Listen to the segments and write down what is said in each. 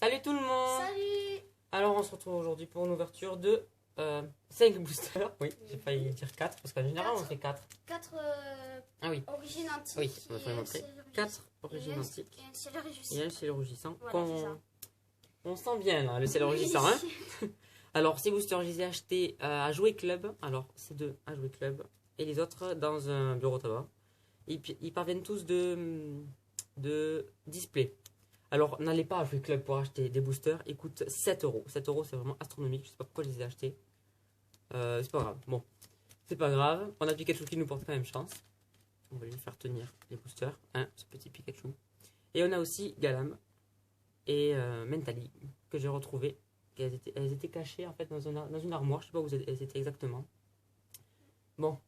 Salut tout le monde. Salut. Alors on se retrouve aujourd'hui pour une ouverture de 5 boosters. Oui, j'ai failli dire 4 parce qu'en général on fait 4. 4 Ah oui, origines antiques. oui, on va faire montrer. 4 origines antiques. Et un ciel réjouissant. Et un ciel rougissant. Voilà, c'est ça. On sent bien là, le ciel rougissant. Hein. Alors ces boosters, je les ai achetés à Jouet Club. Alors c'est deux à Jouet Club. Et les autres dans un bureau tabac. Ils parviennent tous de display. Alors, n'allez pas à Jouet Club pour acheter des boosters. Ils coûtent 7 euros. 7 euros, c'est vraiment astronomique. Je sais pas pourquoi je les ai achetés. C'est pas grave. Bon, c'est pas grave. On a Pikachu qui nous porte quand même chance. On va lui faire tenir les boosters. Hein, ce petit Pikachu. Et on a aussi Galam et Mentally que j'ai retrouvé. Elles étaient cachées en fait dans une armoire. Je sais pas où elles étaient exactement. Bon,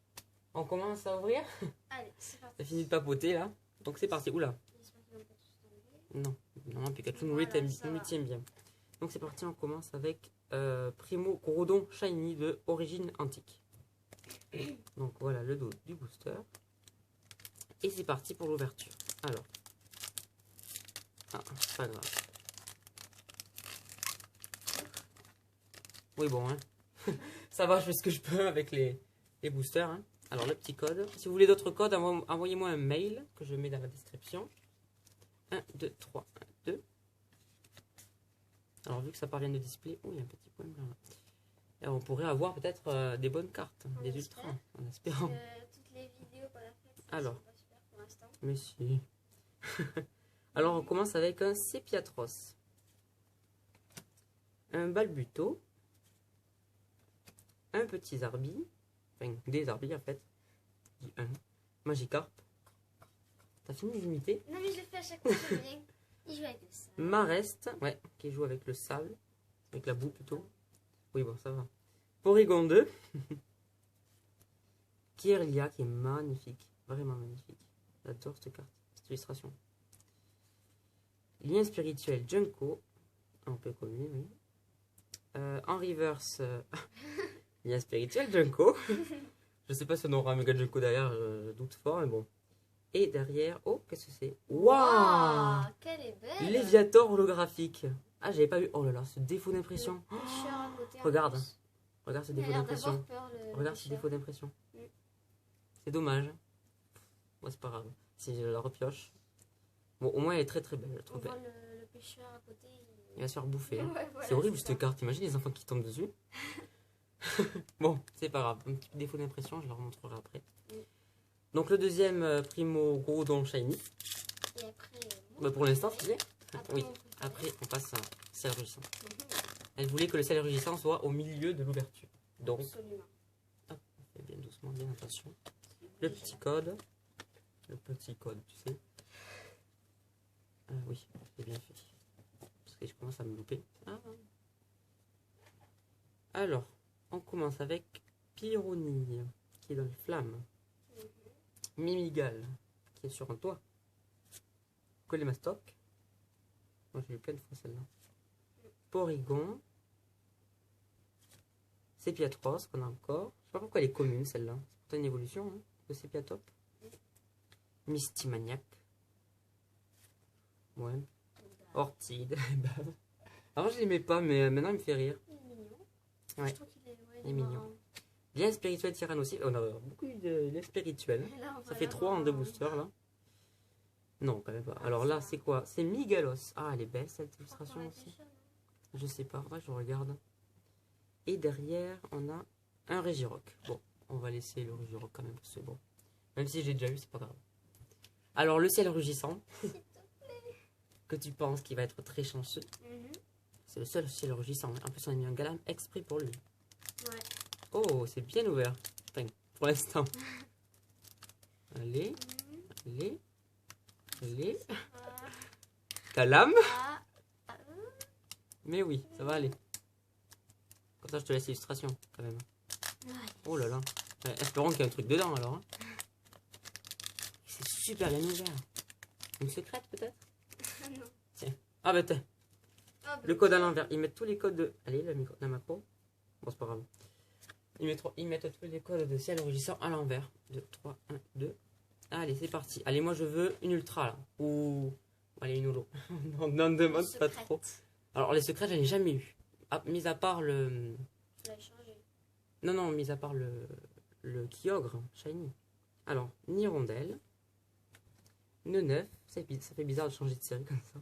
on commence à ouvrir. Allez, c'est parti. T'as fini de papoter là. Donc c'est parti. Oula. Non, non, Pikachu nous Voilà, les tient bien. Donc c'est parti, on commence avec Primo Groudon Shiny de origine antique. Donc voilà le dos du booster. Et c'est parti pour l'ouverture. Alors. Ah, c'est pas grave. Oui bon, hein. Ça va, je fais ce que je peux avec les boosters. Hein. Alors le petit code. Si vous voulez d'autres codes, envoyez-moi un mail que je mets dans la description. 1, 2, 3, 1, 2. Alors, vu que ça parvient de display, oh, il y a un petit point blanc là. Et on pourrait avoir peut-être des bonnes cartes, des ultras, en espérant. Toutes les vidéos qu'on a faites, Alors, sont pas super pour l'instant. mais si. Alors, on commence avec un Sépiatros, un Balbuto, un petit Zarbi, enfin des Zarbis en fait, un Magikarp. T'as fini de l'imiter? Non, mais je le fais à chaque fois, j'aime bien. Il joue avec le sable. Marest, ouais, qui joue avec le sable, avec la boue plutôt. Oui, bon, ça va. Porygon 2. Kirlia, qui est magnifique, vraiment magnifique. J'adore cette carte, cette illustration. Lien spirituel Junko, un peu connu, oui. En reverse, lien spirituel Junko. Je sais pas si on aura un méga Junko derrière, je doute fort, mais bon. Et derrière, oh, qu'est-ce que c'est? Waouh! Quelle est belle! Léviator holographique. Ah, j'avais pas vu. Oh là là, ce défaut d'impression. Le pêcheur à côté, en Regarde. plus. Regarde ce Il a défaut l'air d'impression. d'avoir peur, le Regarde ce pêcheur. défaut d'impression. Mm. C'est dommage. Bon, c'est pas grave. Si je la repioche. Bon, au moins, elle est très très belle, je On trouve. voit le pêcheur à côté. Il va se faire bouffer. Hein. Ouais, voilà, c'est horrible ça. cette carte. Imagine les enfants qui tombent dessus. Bon, c'est pas grave. Un petit défaut d'impression, je leur montrerai après. Mm. Donc, le deuxième Primo Groudon Shiny. Et après, Bah, pour l'instant, c'est bien. Après, Oui. mon préféré. Après, on passe à ciel rugissant. Mhm. Elle voulait que le ciel rugissant soit au milieu de l'ouverture. Donc, Absolument. hop, on fait bien doucement, bien attention. Le petit code. Le petit code, tu sais. Oui, c'est bien fait. Parce que je commence à me louper. Ah. Alors, on commence avec Pyronille, qui est dans les flammes. Mimigal, qui est sur un toit. Colémastoc. Moi, j'ai eu plein de fois celle-là. Porygon. Sépiatros, qu'on a encore. Je sais pas pourquoi elle est commune, celle-là. C'est pourtant une évolution hein, de Sépiatop. Mystimaniac. Ouais. Ortide. Avant, je l'aimais pas, mais maintenant, il me fait rire. Il est mignon. Ouais. Je trouve qu'il est, Il est mignon. Lien spirituel Tyrann aussi. On a beaucoup de liens spirituels. Ça fait 3 en 2 boosters, là. Non, quand même pas. Alors là, c'est quoi? C'est Migalos. Ah, elle est belle, cette illustration aussi. Je sais pas, faudrait que je regarde. Et derrière, on a un Regirock. Bon, on va laisser le Regirock quand même, c'est bon. Même si j'ai déjà eu, c'est pas grave. Alors, le ciel rugissant, que tu penses qu'il va être très chanceux. C'est le seul ciel rugissant. En plus, on a mis un Galam exprès pour lui. Ouais. Oh, c'est bien ouvert. Enfin, pour l'instant. Allez, allez, allez. Galam. Mais oui, ça va aller. Comme ça, je te laisse l'illustration, quand même. Ouais. Oh là là. Ouais, espérons qu'il y a un truc dedans, alors. Hein. C'est super bien ouvert. Une secrète, peut-être? Non. Tiens. Ah, bah, tiens. Ah, bah, Le code à l'envers. Ils mettent tous les codes de... Allez, la macro. Bon, c'est pas grave. Ils mettent tous les codes de ciel rugissant à l'envers. 2, 3, 1, 2. Allez, c'est parti. Allez, moi, je veux une ultra, là. Ou... Allez, une holo. Non, demande pas trop. Alors, les secrets, j'en ai jamais eu. Ah, mis à part le... Tu l'as changé. Non, non, mis à part le Kyogre Shiny. Alors, Nirondelle. Neuf, ça fait bizarre de changer de série comme ça.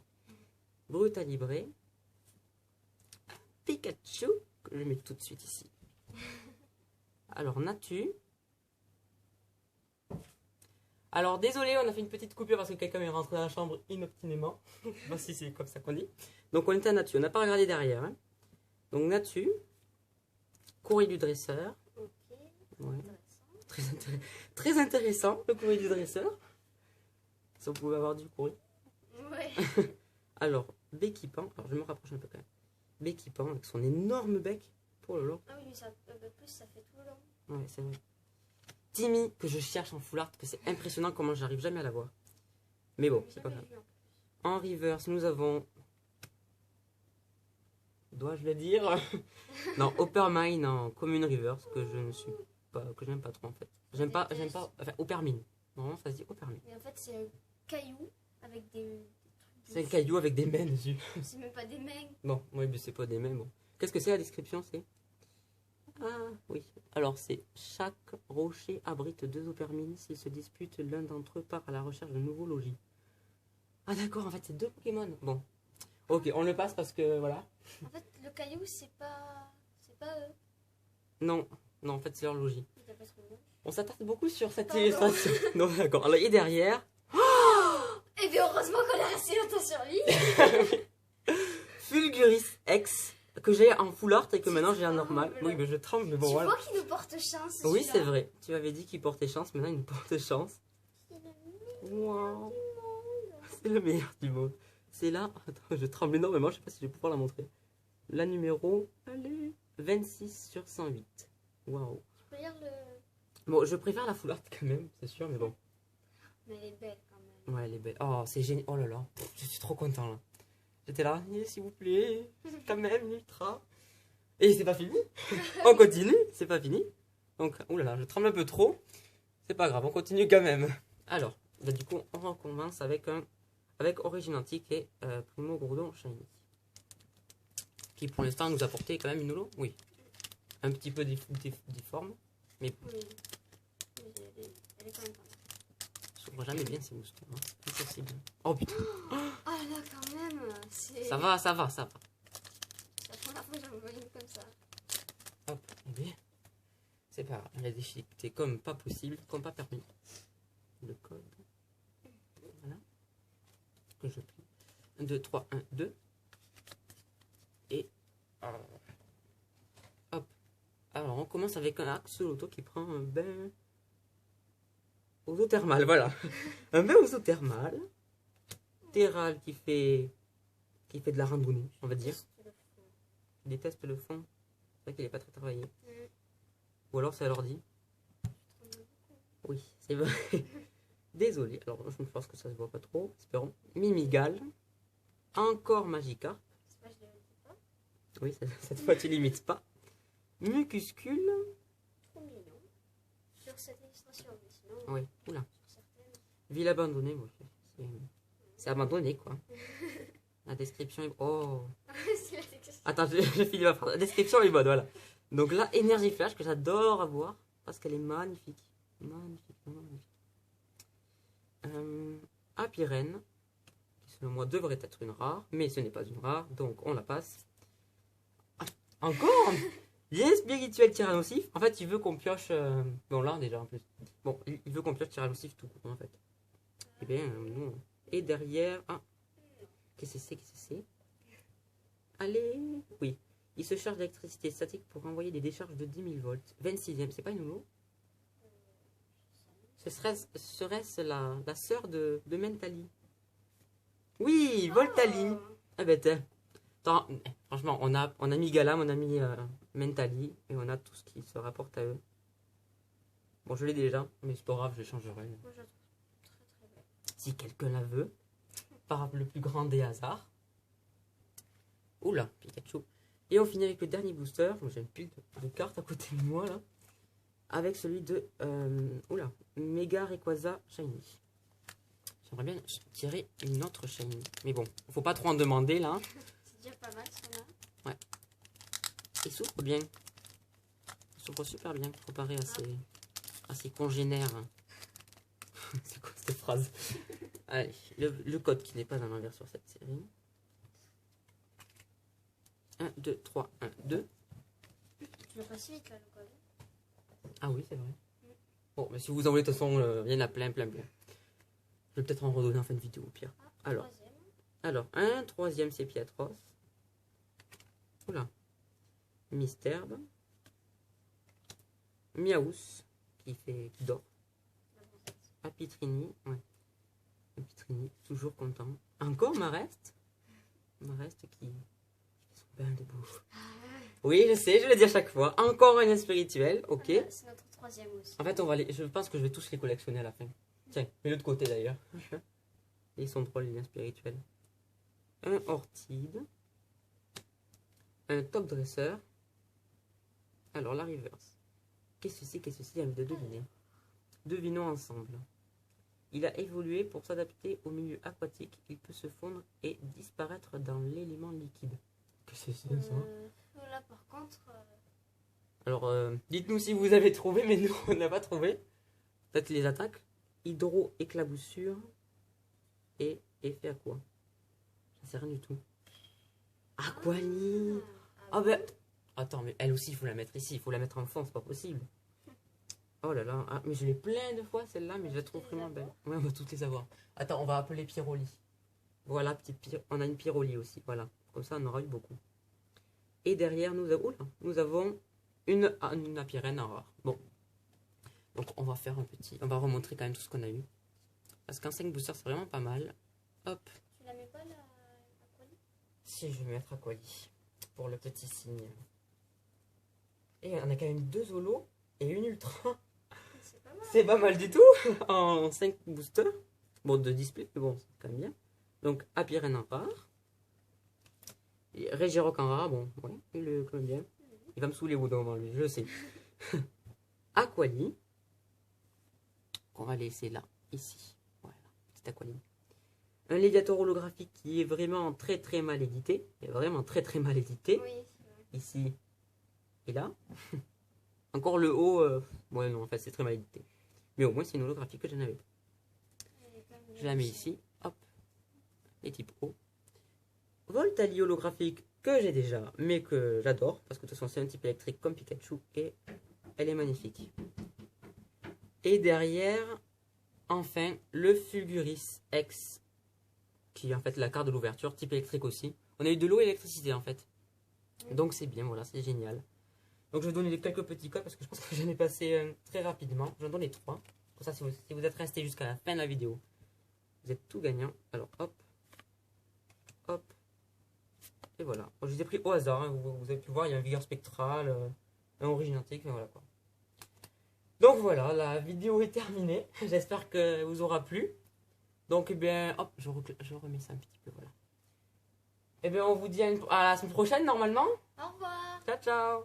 Brutalibré. Pikachu, que je mets tout de suite ici. Alors, Natu. Alors, désolé, on a fait une petite coupure parce que quelqu'un est rentré dans la chambre inoptinément. Je sais pas si c'est comme ça qu'on dit. Donc, on était à Natu, on n'a pas regardé derrière. Hein. Donc, Natu. Courrier du dresseur. Ok. Ouais. Intéressant. Très intéressant, le courrier du dresseur. Si on pouvait avoir du courrier. Ouais. Alors, Béquipant. Alors, je me rapproche un peu quand même. Béquipant avec son énorme bec. Pour le long. Ah oui, ça, plus ça fait tout le long. Ouais, c'est vrai. Timmy, que je cherche en full art, que c'est impressionnant comment j'arrive jamais à la voir. Mais bon, c'est pas grave. En reverse, nous avons... Dois-je le dire? Non, Oppermine en commune reverse, que je ne suis pas... que je n'aime pas trop en fait. J'aime pas... Enfin, Oppermine. Normalement, ça se dit Oppermine. Mais en fait, c'est un caillou avec des trucs. C'est un caillou avec des mains dessus. C'est même pas des mains. Bon, oui, mais c'est pas des mains, bon. Qu'est-ce que c'est la description? C'est... Ah, oui. Alors, c'est chaque rocher abrite 2 Oppermines. S'ils se disputent, l'un d'entre eux part à la recherche de nouveaux logis. Ah, d'accord, en fait, c'est 2 Pokémon. Bon. Ok, on le passe parce que, voilà. En fait, le caillou, c'est pas eux. Non, non, en fait, c'est leur logis. Il a pas trop long. On s'attarde beaucoup sur cette Pardon. illustration. Non, d'accord. Alors, et derrière, Eh bien, heureusement qu'on est resté longtemps sur lui. Fulguris X, que j'ai en full art et que maintenant j'ai en normal. trembles. Oui, mais je tremble, mais bon, Tu voilà. vois qu'il nous porte chance. Oui, celui-là. c'est vrai. Tu m'avais dit qu'il portait chance, maintenant il nous porte chance. Wow. C'est le meilleur du monde. C'est là. Attends, je tremble énormément, je sais pas si je vais pouvoir la montrer. La numéro, allez, 26 sur 108. Waouh. Tu peux lire le. Bon, je préfère la full art quand même, c'est sûr, mais bon. Mais elle est belle quand même. Ouais, elle est belle. Oh, c'est génial. Oh là là, pff, je suis trop content là. J'étais là, s'il vous plaît, quand même, ultra. Et c'est pas fini. On continue, c'est pas fini. Donc, oh là là, je tremble un peu trop. C'est pas grave, on continue quand même. Alors, bah, du coup, on recommence avec Origine Antique et Primo Groudon Shiny. Qui pour l'instant nous a apporté quand même une holo. Oui. Un petit peu difforme. Mais Oui. Mais elle est quand même pas mal. je comprends jamais bien ces boosters. Hein. Impossible. Oh putain. Ah là, quand même. C'est. Ça va, ça va, ça va. C'est la première fois que j'en vois une comme ça. Hop, eh bien, c'est pas grave. Elle a déchiqueté comme pas possible, comme pas permis. Le code. Voilà. Que je plie. 1, 2, 3, 1, 2. Et. Hop. Alors, on commence avec un axoloto qui prend un bain. Ozothermal, voilà. Un bain ozothermal. Terral qui fait de la randonnée, on va dire. Qui déteste le fond. C'est vrai qu'il n'est pas très travaillé. Ou alors c'est à l'ordi. Oui, c'est vrai. Désolé. Alors, je pense que ça se voit pas trop. Espérons. Mimigal. Encore Magikarp. C'est pas, je le dis pas. Oui, cette fois tu limites pas. Mucuscule. Trop mignon. Sur cette illustration, mais sinon. Oui, oula. Sur certaines. Ville abandonnée. Bon, c'est abandonné quoi. La description est... Oh. C'est la texture. Attends, je finis ma phrase. La description est bonne, voilà. Donc là, énergie flash que j'adore avoir parce qu'elle est magnifique. Magnifique, vraiment magnifique. Apirène, qui selon moi devrait être une rare, mais ce n'est pas une rare, donc on la passe. Ah, encore Lien spirituel tyrannosif. En fait, il veut qu'on pioche... Bon, là, déjà, en plus. Bon, il veut qu'on pioche tyrannosif tout court, en fait. Eh bien, nous... Et derrière... Ah, qu'est-ce que c'est Allez... Oui. Il se charge d'électricité statique pour envoyer des décharges de 10 000 volts. 26e, c'est pas une holo? Serait-ce la sœur de Mentali? Oui, Voltali. Ah ben attends, franchement, on a mis Galam, on a mis Mentali, et on a tout ce qui se rapporte à eux. Bon, je l'ai déjà, mais c'est pas grave, je changerai. Moi, je la trouve très très belle. Si quelqu'un la veut, par le plus grand des hasards. Oula, Pikachu. Et on finit avec le dernier booster. J'ai une pile de cartes à côté de moi là. Avec celui de oula, Mega Rayquaza Shiny. J'aimerais bien tirer une autre Shiny. Mais bon, faut pas trop en demander là. C'est déjà pas mal. s'ouvre bien. Il s'ouvre super bien comparé à ses congénères. C'est quoi cette phrase? Allez, le code qui n'est pas en envers sur cette série. 1, 2, 3, 1, 2. Tu vas pas si vite là, le code. Ah oui, c'est vrai. Bon, mais si vous en voulez, de toute façon, il y en a plein. Je vais peut-être en redonner en fin de vidéo au pire. Alors, un troisième c'est Pietros. Oula. Misterbe. Miaus, qui dort. Apitrini, ouais. Apitrini, toujours content. Encore Marest. Marest qui fait son bain de bouffe. Oui, je sais, je le dis à chaque fois. Encore un lien spirituel, ok. C'est notre troisième aussi. En fait, je pense que je vais tous les collectionner à la fin. Tiens, mets l'autre côté d'ailleurs. Ils sont drôles les liens spirituels. Un ortide. Un top dresseur. Alors, la reverse. Qu'est-ce que c'est? J'ai envie de deviner. Devinons ensemble. Il a évolué pour s'adapter au milieu aquatique. Il peut se fondre et disparaître dans l'élément liquide. Qu'est-ce que c'est ça? Là, par contre... Alors, dites-nous si vous avez trouvé, mais nous, on n'a pas trouvé. Peut-être les attaques. Hydro-éclaboussure. Et effet aqua. Ça sert rien du tout. Aqualine. Ah ben... Attends, mais elle aussi, il faut la mettre ici. Il faut la mettre en fond, c'est pas possible. Oh là là. Ah, mais je l'ai plein de fois, celle-là, mais je la trouve vraiment belle. Ouais, on va toutes les avoir. Attends, on va appeler Pyroli. Voilà, on a une Pyroli aussi, voilà. Comme ça, on aura eu beaucoup. Et derrière, nous avons une apirène en rare. Bon. Donc, on va faire on va remontrer quand même tout ce qu'on a eu. Parce qu'un 5 booster, c'est vraiment pas mal. Hop. Tu la mets pas, la Aquali? Si, je vais mettre Aquali. Pour le petit signe. Et on a quand même 2 Zolos et une Ultra. C'est pas mal du tout. En 5 boosters. Bon, de display, mais bon, c'est quand même bien. Donc, Apirène en rare. Régiroc en rare, bon, ouais, il est quand même bien. Il va me saouler au bout d'un moment, lui, je le sais. Aquali. On va laisser là, ici. Voilà, c'est Aquali. Un Léviator holographique qui est vraiment très mal édité. Il est vraiment très mal édité. Oui, ici et là. Encore le haut, ouais non, en fait c'est très mal édité. Mais au moins c'est une holographique que j'en avais. Je la mets ici, hop, les types O. Voltali holographique que j'ai déjà, mais que j'adore, parce que de toute façon c'est un type électrique comme Pikachu, et elle est magnifique. Et derrière, enfin, le Fulguris X, qui est en fait la carte de l'ouverture, type électrique aussi. On a eu de l'eau et l'électricité en fait. Donc c'est bien, voilà, c'est génial. Donc je vais donner quelques petits codes parce que je pense que j'en ai passé très rapidement. Je vais en donner 3. Pour ça, si vous êtes resté jusqu'à la fin de la vidéo, vous êtes tout gagnant. Alors hop, hop, et voilà. Bon, je les ai pris au hasard, hein. Vous avez pu voir, il y a un vigueur spectral, un origine antique, mais voilà quoi. Donc voilà, la vidéo est terminée. J'espère que vous aura plu. Donc eh bien, hop, je remets ça un petit peu, voilà. Eh bien, on vous dit à la semaine prochaine normalement. Au revoir. Ciao, ciao.